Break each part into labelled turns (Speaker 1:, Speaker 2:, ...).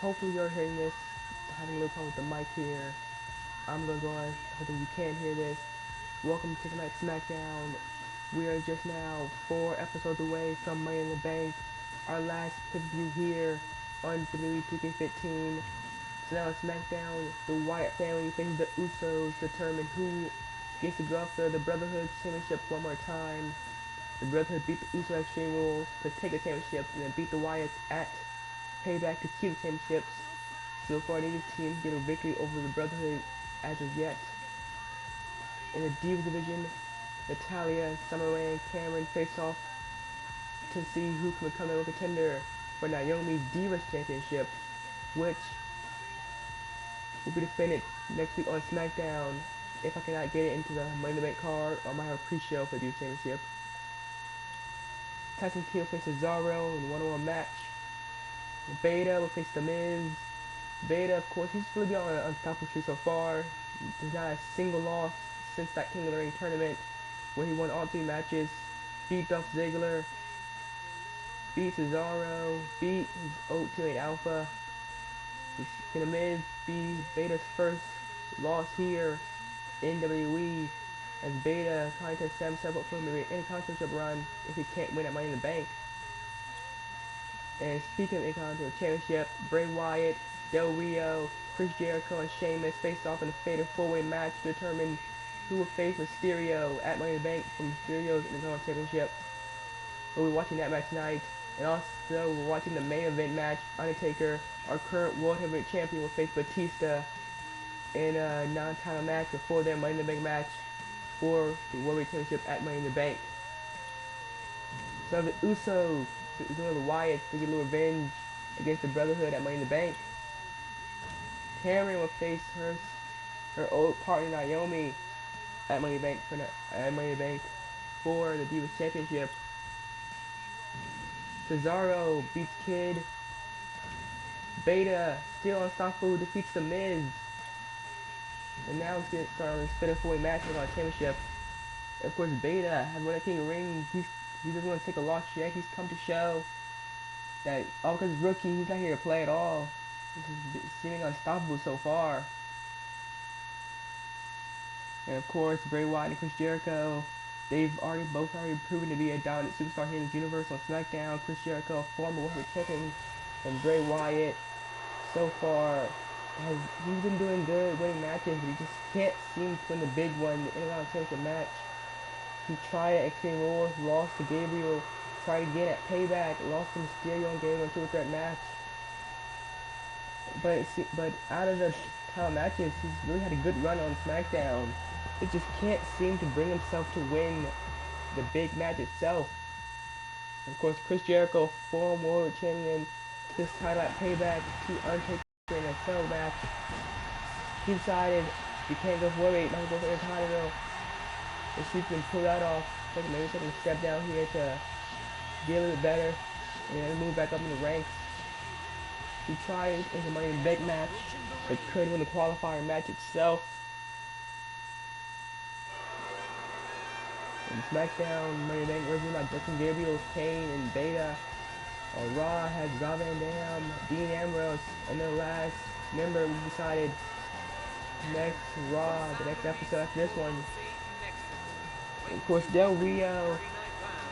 Speaker 1: hopefully you're hearing this. Having a little problem with the mic here. I'm gonna go on, hoping you can hear this. Welcome to tonight's SmackDown. We are just now 4 episodes away from Money in the Bank, our last pay-per-view here on WWE 2K15. So now on SmackDown, the Wyatt family faces the Usos to determine who gets to go after the Brotherhood Championship one more time. The Brotherhood beat the Usos Extreme Rules to take the championship and then beat the Wyatts at Payback to keep the championships. So far, neither team get a victory over the Brotherhood as of yet. In the Divas division, Natalya, Summer Rae, and Cameron face off to see who can become the contender for Naomi's Divas Championship, which will be defended next week on SmackDown if I cannot get it into the Money in the Bank card or might have a pre-show for the Divas Championship. Tyson Kidd faces Cesaro in a one-on-one match. Beta will face The Miz. Beta, of course, he's really been on an unstoppable streak so far. There's not a single loss since that King of the Ring tournament where he won all 3 matches, beat Dolph Ziggler, beat Cesaro, beat his old teammate Alpha. The Miz be Beta's first loss here in WWE as Beta trying to set himself up for an Intercontinental run if he can't win at Money in the Bank. And speaking of Intercontinental Championship, Bray Wyatt, Del Rio, Chris Jericho, and Sheamus faced off in a fatal 4-way match to determine who will face Mysterio at Money in the Bank for Mysterio's Intercontinental Championship. We'll be watching that match tonight. And also, we're watching the main event match. Undertaker, our current World Heavyweight Champion, will face Batista in a non-title match before their Money in the Bank match for the World Heavyweight Championship at Money in the Bank. So the Usos, one of the Wyatts, to get a little revenge against the Brotherhood at Money in the Bank. Cameron will face her old partner Naomi at Money in the Bank for the Divas Championship. Cesaro beats Kidd. Beta, still unstoppable, defeats The Miz. And now let's get started on this fatal 4-way match for our championship. Of course, Beta has won a King of the Ring. He doesn't want to take a loss yet. He's come to show that all because he's rookie, he's not here to play at all. This is seeming unstoppable so far. And of course, Bray Wyatt and Chris Jericho, they've both already proven to be a dominant superstar here in this universe on SmackDown. Chris Jericho, a former World Heavyweight Champion, and Bray Wyatt, so far, he's been doing good, winning matches, but he just can't seem to win the big one, the Intercontinental Championship match. He tried at Extreme Rules, lost to Gabriel, tried again at Payback, lost to Mysterio and Gabriel in a triple threat match. But out of the title matches, he's really had a good run on SmackDown. He just can't seem to bring himself to win the big match itself. And of course, Chris Jericho, former World Champion, this title at Payback to Undertaker in a title match. He decided he can't go for it, might go for Intercontinental. If he can pull that off, maybe take a step down here to get a little bit better and then move back up in the ranks. He tried in the Money in the Bank match, but couldn't win the qualifier match itself. In SmackDown, Money in the Bank represented by Justin Gabriel, Kane, and Beta. Raw has Rob Van Dam, Dean Ambrose, and the last member we decided next Raw, the next episode after this one. Of course, Del Rio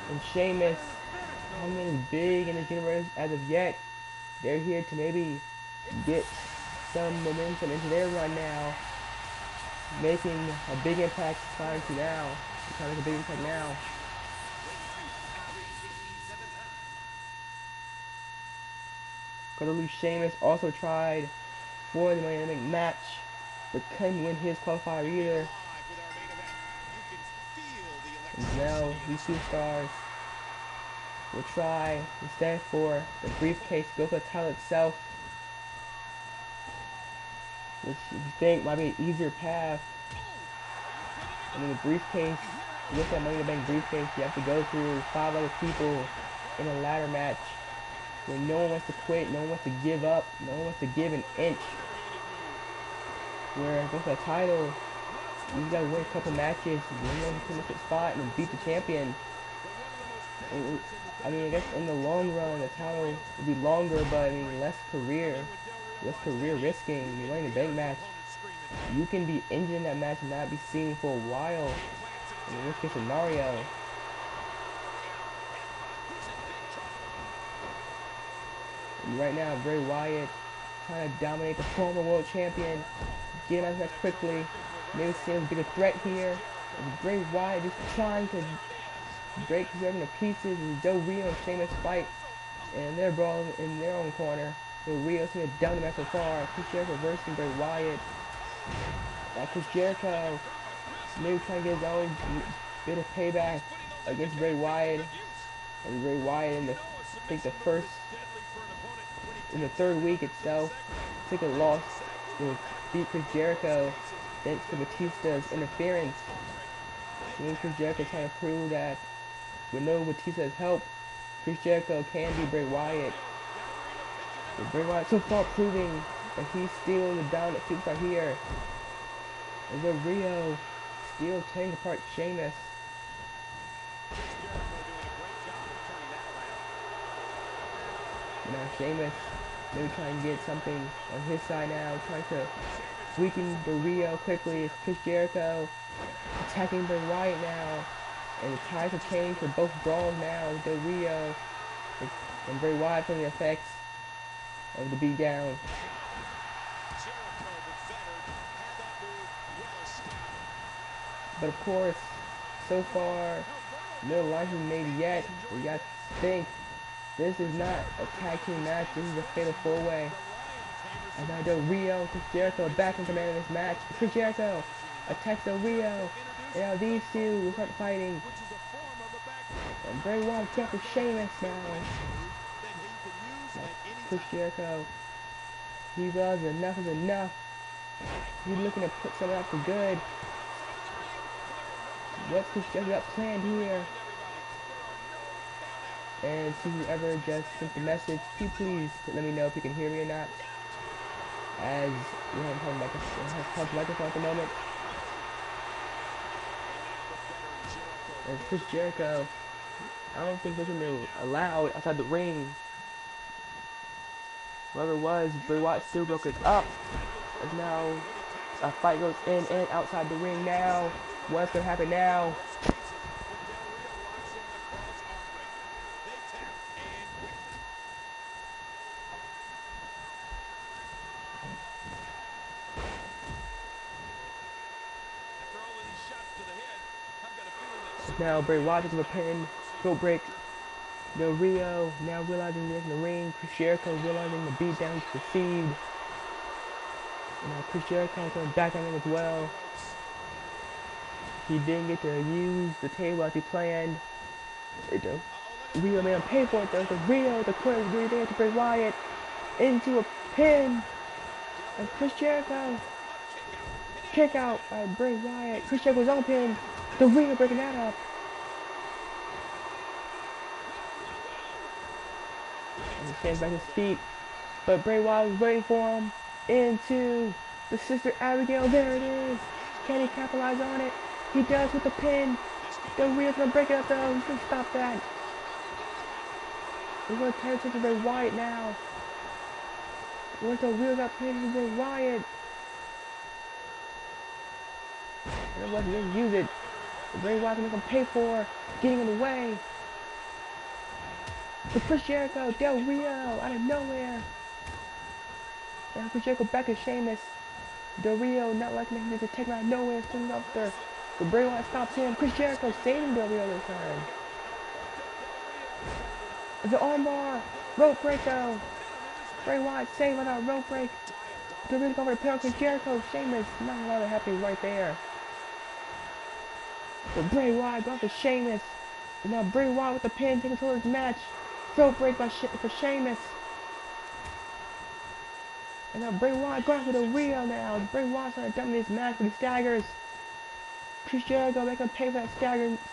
Speaker 1: and Sheamus haven't been as big in this universe as of yet. They're here to maybe get some momentum into their run now, making a big impact trying to make a big impact now. Because Sheamus also tried for the Money in the Bank match, but couldn't win his qualifier either. And now these two stars will try instead for the briefcase to go for the title itself, which you think might be an easier path. And then the briefcase, to get that Money in the Bank briefcase, you have to go through 5 other people in a ladder match where no one wants to quit, no one wants to give up, no one wants to give an inch. Where with a title, you gotta win a couple matches, win one championship spot, and beat the champion. I mean, I guess in the long run, the title would be longer, but I mean, less career. What's career risking? You're running a bank match. You can be injured in that match and not be seen for a while. In the worst case scenario. And right now, Bray Wyatt trying to dominate the former world champion. Get him out of the match quickly. Maybe see him a bigger threat here. And Bray Wyatt just trying to break his into pieces. And Del Rio and Sheamus fight. And they're brawling in their own corner. Del Rio's going to down the match so far. Chris Jericho versus Bray Wyatt. Now Chris Jericho maybe trying to get his own bit of payback against Bray Wyatt. And Bray Wyatt in the, I think in the third week itself, took a loss to beat Chris Jericho thanks to Batista's interference. And Chris Jericho trying to prove that with no Batista's help, Chris Jericho can beat Bray Wyatt. But Bray Wyatt so far proving that he's still the dominant superstar here. And Del Rio still tearing apart Sheamus. Now Sheamus maybe trying to get something on his side now, trying to weaken Del Rio quickly. It's Chris Jericho attacking Bray Wyatt now. And the tides have changed for both brawls now. Del Rio and Bray Wyatt feeling the effects of the beatdown. But of course, so far, no lines been made yet. We got to think this is not a tag team match. This is a fatal four-way. And now Del Rio, Chris Jericho back in command of this match. Chris Jericho attacks Del Rio. And now these two will start fighting. And Bray Wyatt got for Sheamus now. Chris Jericho, he realizes enough is enough. He's looking to put someone out for good. What's Chris Jericho got planned here? And to whoever just sent the message, can you please let me know if you can hear me or not? As we haven't talked microphone at the moment. And Chris Jericho, I don't think this would be allowed outside the ring. Whoever it was, Bray Wyatt still broke it up. As now a fight goes in and outside the ring now. What's gonna happen now? Now Bray Wyatt is a pin, throat break. Del Rio now realizing he's in the ring. Chris Jericho realizing the beatdown he's received. And now Chris Jericho is going back on him as well. He didn't get to use the table as he planned. Del Rio made him pay for it though. Del Rio, the corner is breathing into Bray Wyatt into a pin. And Chris Jericho kick out by Bray Wyatt. Chris Jericho's own pin. Del Rio breaking that up. And he stands back to his feet. But Bray Wyatt was waiting for him. Into the Sister Abigail. There it is. Can he capitalize on it? He does with the pin. Del Rio's gonna break it up though. He's gonna stop that. He's gonna turn it to Bray Wyatt now. Once Del Rio got pinned to Bray Wyatt. And it wasn't gonna use it. Bray Wyatt's gonna make him pay for getting in the way. But Chris Jericho, Del Rio, out of nowhere. Now Chris Jericho back to Sheamus. Del Rio not liking him to take him out of nowhere, standing up there. But Bray Wyatt stops him. Chris Jericho saving Del Rio this time. The armbar, rope break though. Bray Wyatt saved on that rope break. Del Rio over the pin on Chris Jericho. Sheamus, not a lot of happening right there. But Bray Wyatt got for Sheamus. And now Bray Wyatt with the pin taking control of this match. Rope break for Sheamus. And now Bray Wyatt going for the Rio now. Bray Wyatt's trying to dump this match, but he staggers. Chris Jericho making him pay for that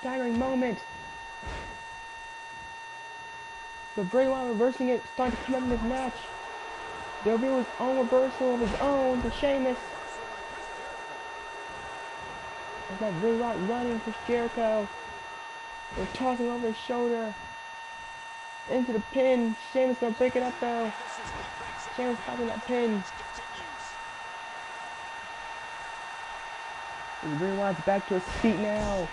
Speaker 1: staggering moment. But Bray Wyatt reversing it, starting to come up in this match. There'll be his own reversal of his own to Sheamus. And now Bray Wyatt running Chris Jericho. They're tossing over his shoulder. Into the pin. Sheamus gonna break it up though. Sheamus stopping that pin. Bray Wyatt's back to his feet now.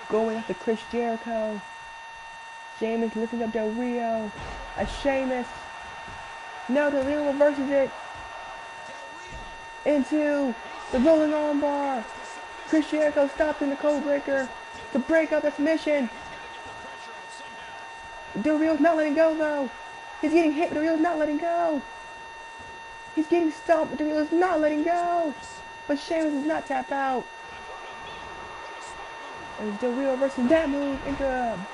Speaker 1: Going after Chris Jericho. Sheamus lifting up Del Rio. A Sheamus. No, Del Rio reverses it. Into the rolling armbar. Chris Jericho stopped in the code breaker to break up the submission. Del Rio's not letting go though. He's getting hit, but Del Rio's not letting go. He's getting stomped, but Del Rio's not letting go. But Sheamus does not tap out. And Del Rio reversing that move into a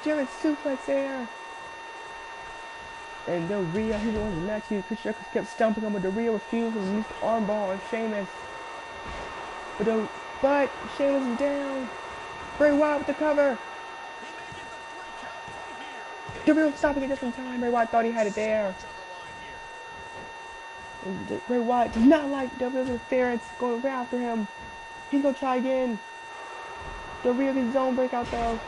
Speaker 1: German suplex there. And Del Rio, he won the match. Chris Jericho kept stomping him, but Del Rio refused and released the armbar on Sheamus. But Sheamus is down. Bray Wyatt with the cover. Del Rio stopping it just in time. Bray Wyatt thought he had it there. And Bray Wyatt does not like Del Rio's interference, going right after him. He's gonna try again. Del Rio gets his own breakout though.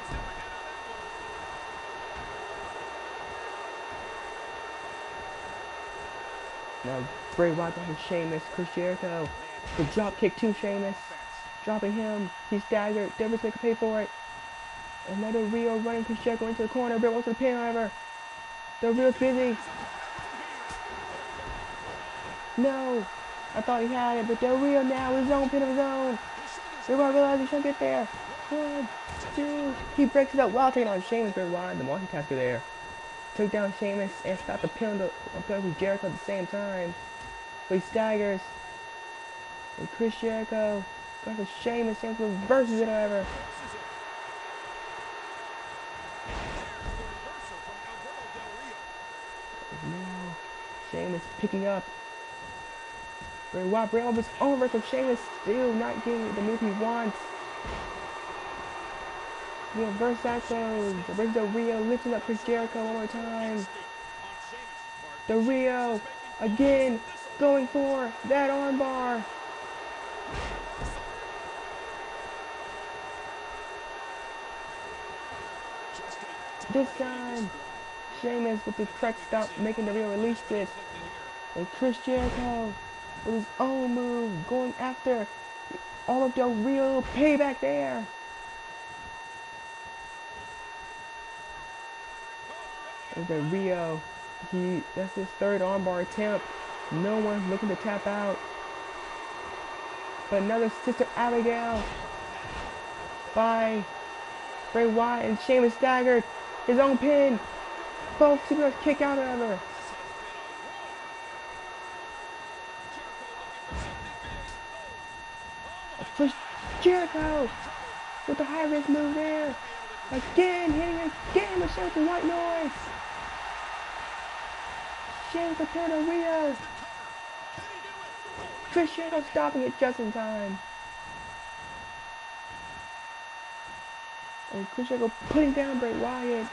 Speaker 1: Now Bray Wyatt got his Sheamus, Chris Jericho. The drop kick to Sheamus. Dropping him. He's staggered. Del Rio's gonna pay for it. And now Del Rio running Chris Jericho into the corner. Bray wants to the pin, however. Del Rio's busy. No. I thought he had it, but Del Rio now with his own pin of his own. Bray Wyatt realizes he can't get there. 1, 2. He breaks it up while taking on Sheamus. Bray Wyatt, the multitasker there. Took down Sheamus and stopped the pin with Jericho at the same time. But he staggers. And Chris Jericho goes for Sheamus. Sheamus reverses it, however. Now Sheamus picking up. Bray Wyatt bring up his own record. Sheamus still not getting the move he wants. The reverse axle. The Del Rio lifting up Chris Jericho one more time. Del Rio again going for that armbar. This time, Sheamus with the correct stop, making Del Rio release it. And Chris Jericho with his own move, going after all of Del Rio. Payback there. And Del Rio, that's his third armbar attempt. No one's looking to tap out. But another Sister Abigail by Bray Wyatt, and Sheamus staggered. His own pin. Both superstars kick out, however. Chris Jericho with the high risk move there. Again, hitting again with Sheamus with white noise. Sheamus with Del Rio. Chris Jericho stopping it just in time. And Chris Jericho putting down Bray Wyatt.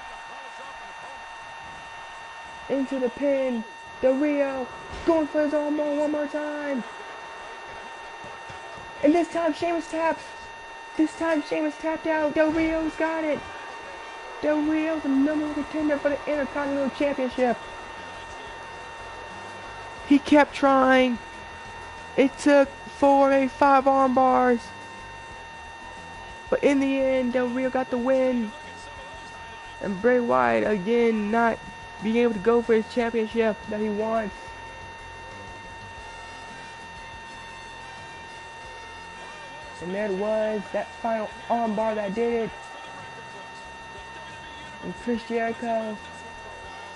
Speaker 1: Into the pin. Del Rio going for his armbar one more time. And this time Sheamus taps. This time Sheamus tapped out. Del Rio's got it. Del Rio's the number one contender for the Intercontinental Championship. He kept trying. It took 4 or 5 arm bars. But in the end, Del Rio got the win. And Bray Wyatt again not being able to go for his championship that he wants. And there it was, that final armbar that did it. And Chris Jericho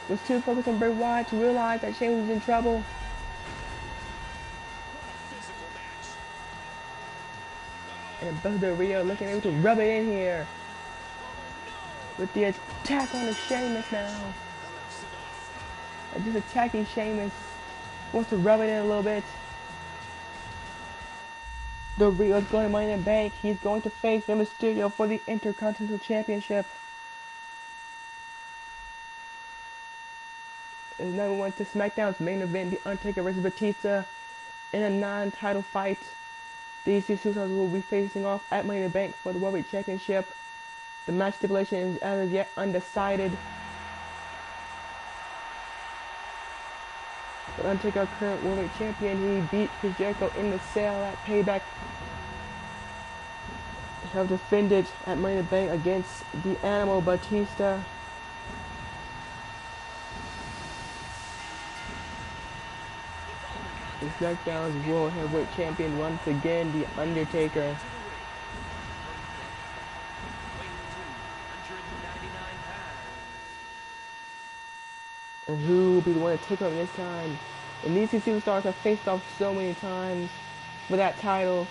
Speaker 1: was too focused on Bray Wyatt to realize that Sheamus was in trouble. And Del Rio looking able to rub it in here. With the attack on the Sheamus now. Just attacking Sheamus. Wants to rub it in a little bit. Del Rio's going to Money in the Bank. He's going to face Rey Mysterio for the Intercontinental Championship. And then we went to SmackDown's main event, The Undertaker vs. Batista, in a non-title fight. These two superstars will be facing off at Money in the Bank for the World Championship. The match stipulation is as of yet undecided. But Undertaker, our current worldwide champion, he beat Chris Jericho in the cell at Payback. Have defended at Money in the Bank against the Animal Batista. The SmackDown's World Heavyweight Champion once again, The Undertaker. And who will be the one to take over this time? And these two superstars have faced off so many times for that title.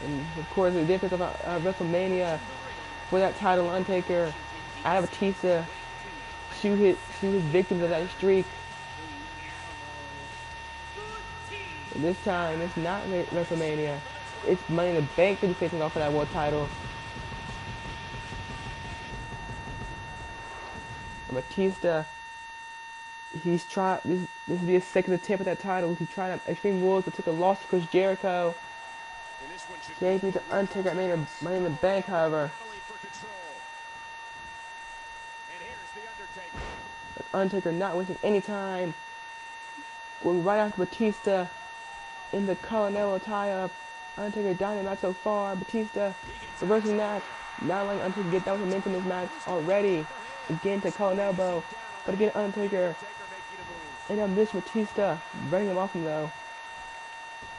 Speaker 1: And of course, the difference of WrestleMania for that title, Undertaker, out of Batista, shoot his victims of that streak. And this time, it's not WrestleMania. It's Money in the Bank to be facing off for that world title. And Batista, he's tried. This will be his second attempt at that title. He tried at Extreme Rules, but took a loss to Chris Jericho. Today beat the Undertaker at Money in the Bank, however. But Undertaker not wasting any time. Going right after Batista in the Colonello tie-up. Undertaker down in the match so far. Batista reversing that. Not letting Undertaker get that momentum in this match already. Again to Colonello. But again, Undertaker. And now Miss Batista running him off him though.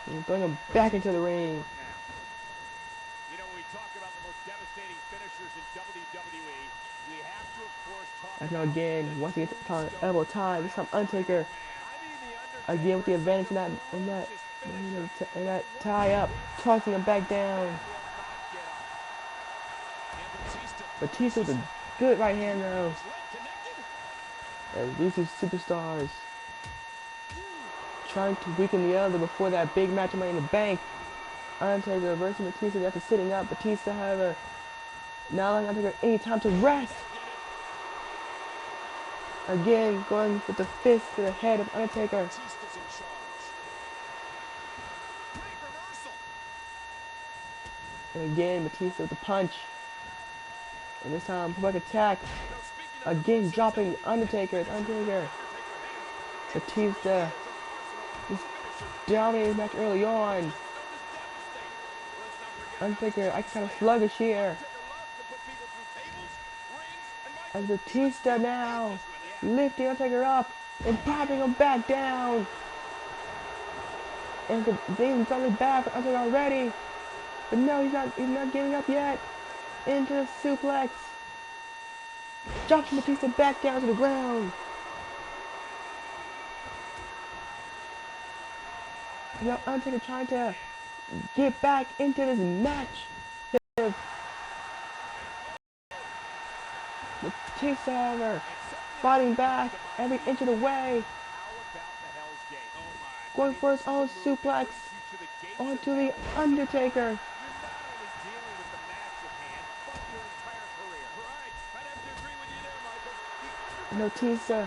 Speaker 1: And throwing him back into the ring. And now again, once he gets the elbow tie, this time Undertaker again with the advantage in that tie up, tossing him back down. Batista with a good right hand though. And these two superstars trying to weaken the other before that big match of Money in the Bank. Undertaker versus Batista after sitting up. Batista, however, not allowing Undertaker any time to rest. Again, going with the fist to the head of Undertaker. And again, Batista with the punch. And this time, pullback attack. Again, dropping Undertaker. Batista just dominated the match early on. Undertaker, I kind of sluggish here. And Batista now lifting Undertaker up and popping him back down. And things are bad for Undertaker already. But no, he's not giving up yet. Into the suplex. Drops Batista back down to the ground. And now Undertaker trying to get back into this match. Batista, however, fighting back every inch of the way. Going for his own suplex onto the Undertaker. And Batista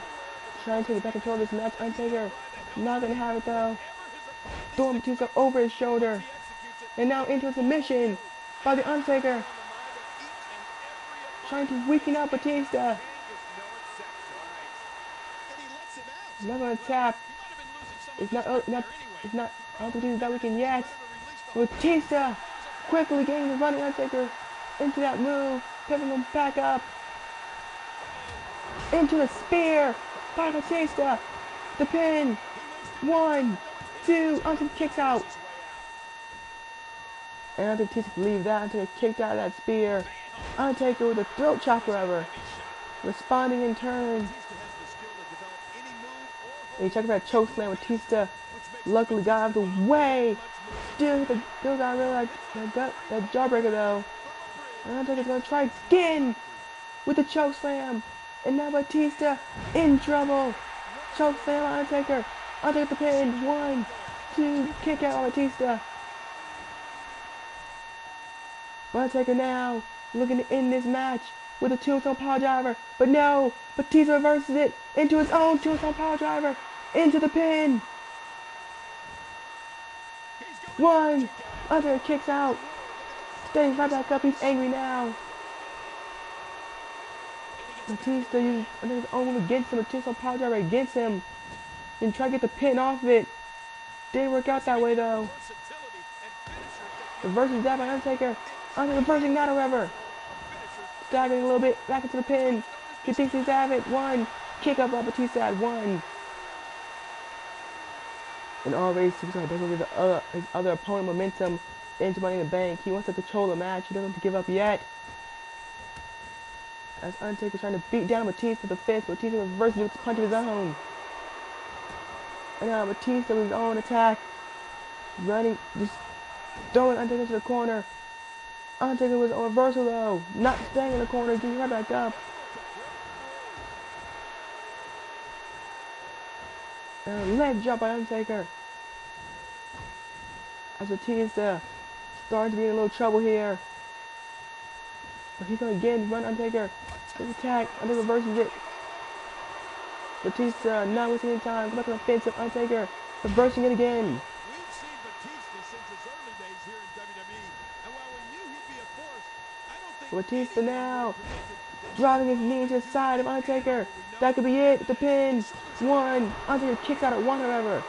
Speaker 1: trying to take back control of this match. Undertaker not gonna have it though. Throwing Batista over his shoulder. And now into a submission by the Undertaker. Trying to weaken up Batista. Not gonna tap. It's not. I don't think he's that weakened yet. Batista quickly getting the running Undertaker into that move, picking him back up. Into the spear by Batista. The pin. 1, 2. Undertaker kicks out. And I think Batista can leave that. Undertaker kicked out of that spear. Undertaker with a throat chopper ever. Responding in turn. And he checked for that choke slam. Batista luckily got out of the way. Still got rid of that jawbreaker though. And Undertaker's gonna try again with the choke slam. And now Batista in trouble. Choke slam on Undertaker. Undertaker the pin. 1, 2. Kick out on Batista. Undertaker now looking to end this match with a tombstone power driver. But no. Batista reverses it into his own tombstone power driver. Into the pin. 1. Undertaker kicks out. Standing right back up. He's angry now. Batista used his own move against him. Batista power driver against him. And try to get the pin off of it. Didn't work out that way though. Reverses that by Undertaker. Undertaker reversing that, however. Staggering a little bit. Back into the pin. He thinks he's have it. One. Kick up by Batista at one. And already Superstar doesn't give his other opponent momentum into Money in the Bank. He wants to control the match. He doesn't want to give up yet. As Undertaker trying to beat down Batista with the fist, Batista reverses with a punch of his own. And now Batista with his own attack. Running, just throwing Undertaker to the corner. Undertaker was on reversal though. Not staying in the corner, getting right back up. And a leg drop by Undertaker. As Batista starting to be in a little trouble here. But he's going to again run Undertaker. His attack. Undertaker reverses it. Batista not wasting any time. Go back on the fence of Undertaker. Reversing it again.
Speaker 2: We've seen Batista since his early days here in WWE. And while we knew he'd be a force, I don't think
Speaker 1: Batista now driving his knee into the side of Undertaker. That could be it. The pin. One. Undertaker kicks out at one, however.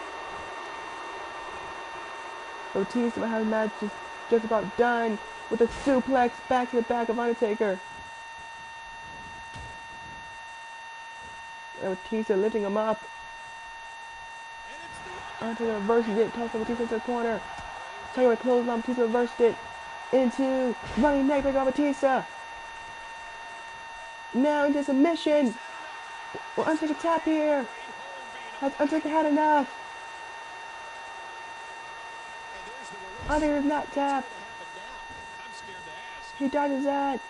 Speaker 1: Batista has the match just about done with a suplex back to the back of Undertaker. And Batista lifting him up. Undertaker reverses it, tosses Batista into the corner. Taker closes on Batista, reversed it into running neckbreaker on Batista. Now into submission. Will Undertaker tap here? Has Undertaker had enough? Undertaker does not tap. He dodges that.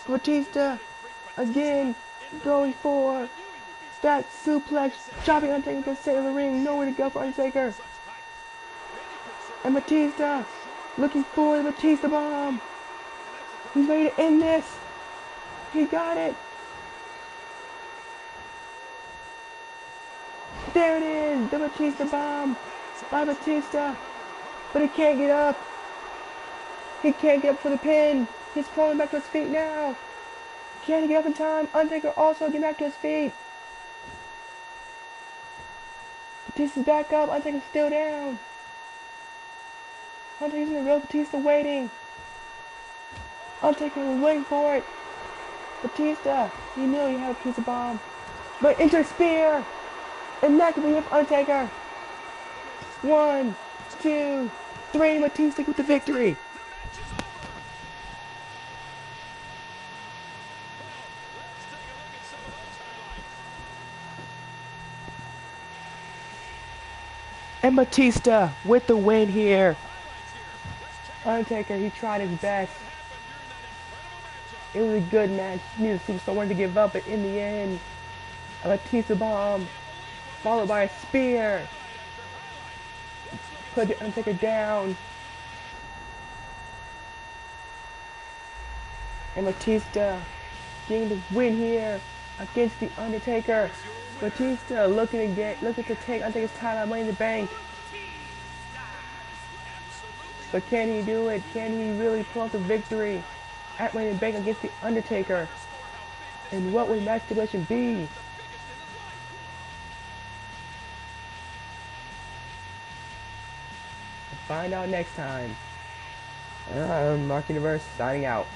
Speaker 1: Batista again going for that suplex, dropping Undertaker to the center of the ring. Nowhere to go for Undertaker. And Batista looking for the Batista bomb. He's ready to end this. He got it. There it is, the Batista bomb by Batista. But he can't get up. He can't get up for the pin. He's falling back to his feet now. Can he get up in time? Undertaker also get back to his feet. Batista's back up. Undertaker's still down. Undertaker's in the rope. Batista waiting. Undertaker was waiting for it. Batista, he knew he had a Batista bomb. But into the spear. And that could be it for Undertaker. 1, 2, 3. Batista with the victory. And Batista with the win here. Undertaker, he tried his best. It was a good match. Neither superstar wanted to give up, but in the end, a Batista bomb followed by a spear put the Undertaker down. And Batista getting the win here against the Undertaker. Batista looking to take Undertaker's title at Money in the Bank. But can he do it? Can he really pull off the victory at Money in the Bank against the Undertaker? And what would match stipulation be? Find out next time. I'm Mark Universe signing out.